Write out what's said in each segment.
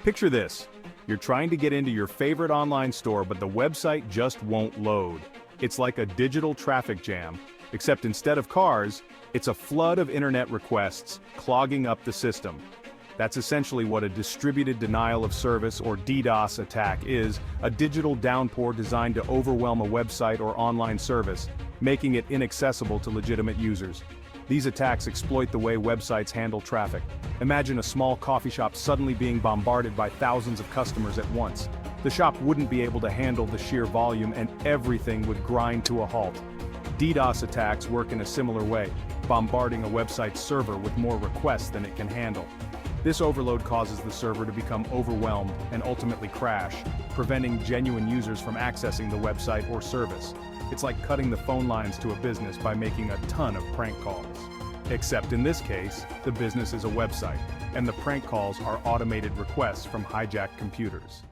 Picture this. You're trying to get into your favorite online store, but the website just won't load. It's like a digital traffic jam, except instead of cars, it's a flood of internet requests clogging up the system. That's essentially what a distributed denial of service or DDoS attack is, a digital downpour designed to overwhelm a website or online service, making it inaccessible to legitimate users. These attacks exploit the way websites handle traffic. Imagine a small coffee shop suddenly being bombarded by thousands of customers at once. The shop wouldn't be able to handle the sheer volume and everything would grind to a halt. DDoS attacks work in a similar way, bombarding a website's server with more requests than it can handle. This overload causes the server to become overwhelmed and ultimately crash, preventing genuine users from accessing the website or service. It's like cutting the phone lines to a business by making a ton of prank calls. Except in this case, the business is a website, and the prank calls are automated requests from hijacked computers.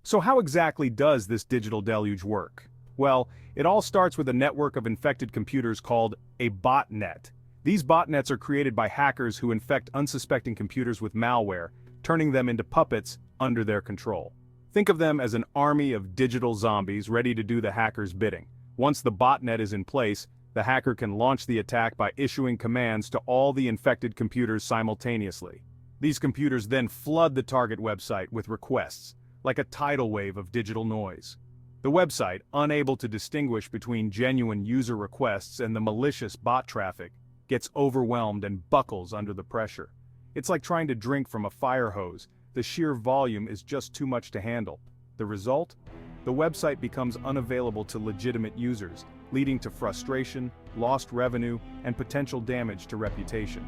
So how exactly does this digital deluge work? Well, it all starts with a network of infected computers called a botnet. These botnets are created by hackers who infect unsuspecting computers with malware, turning them into puppets under their control. Think of them as an army of digital zombies ready to do the hacker's bidding. Once the botnet is in place, the hacker can launch the attack by issuing commands to all the infected computers simultaneously. These computers then flood the target website with requests, like a tidal wave of digital noise. The website, unable to distinguish between genuine user requests and the malicious bot traffic, gets overwhelmed and buckles under the pressure. It's like trying to drink from a fire hose. The sheer volume is just too much to handle. The result? The website becomes unavailable to legitimate users, leading to frustration, lost revenue, and potential damage to reputation.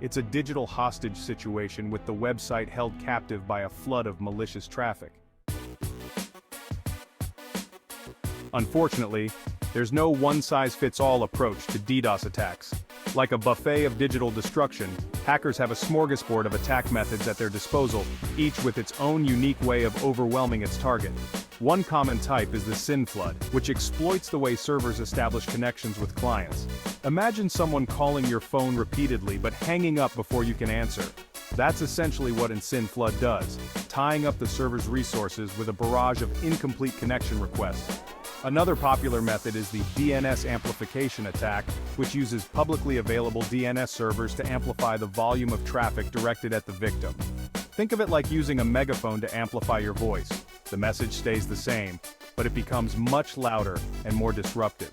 It's a digital hostage situation with the website held captive by a flood of malicious traffic. Unfortunately, there's no one-size-fits-all approach to DDoS attacks. Like a buffet of digital destruction, hackers have a smorgasbord of attack methods at their disposal, each with its own unique way of overwhelming its target. One common type is the SYN flood, which exploits the way servers establish connections with clients. Imagine someone calling your phone repeatedly but hanging up before you can answer. That's essentially what a SYN flood does, tying up the server's resources with a barrage of incomplete connection requests. Another popular method is the DNS amplification attack, which uses publicly available DNS servers to amplify the volume of traffic directed at the victim. Think of it like using a megaphone to amplify your voice. The message stays the same, but it becomes much louder and more disruptive.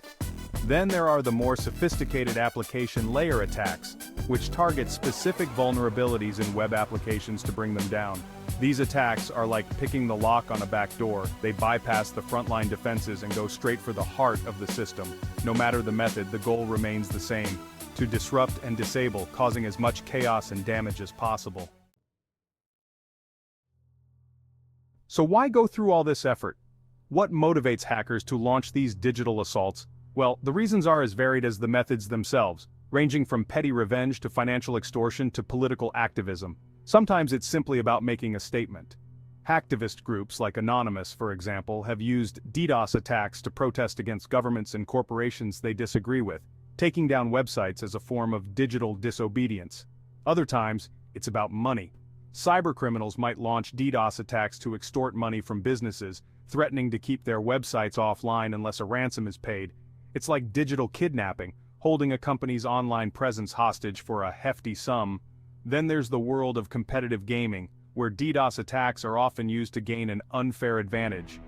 Then there are the more sophisticated application layer attacks, which target specific vulnerabilities in web applications to bring them down. These attacks are like picking the lock on a back door. They bypass the frontline defenses and go straight for the heart of the system. No matter the method, the goal remains the same: to disrupt and disable, causing as much chaos and damage as possible. So why go through all this effort? What motivates hackers to launch these digital assaults? Well, the reasons are as varied as the methods themselves, ranging from petty revenge to financial extortion to political activism. Sometimes it's simply about making a statement. Hacktivist groups like Anonymous, for example, have used DDoS attacks to protest against governments and corporations they disagree with, taking down websites as a form of digital disobedience. Other times, it's about money. Cybercriminals might launch DDoS attacks to extort money from businesses, threatening to keep their websites offline unless a ransom is paid. It's like digital kidnapping, holding a company's online presence hostage for a hefty sum. Then there's the world of competitive gaming, where DDoS attacks are often used to gain an unfair advantage.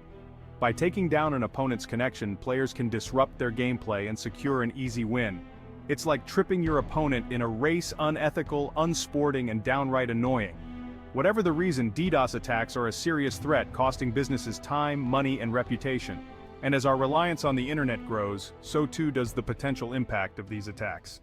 By taking down an opponent's connection, players can disrupt their gameplay and secure an easy win. It's like tripping your opponent in a race, unethical, unsporting, and downright annoying. Whatever the reason, DDoS attacks are a serious threat, costing businesses time, money, and reputation. And as our reliance on the internet grows, so too does the potential impact of these attacks.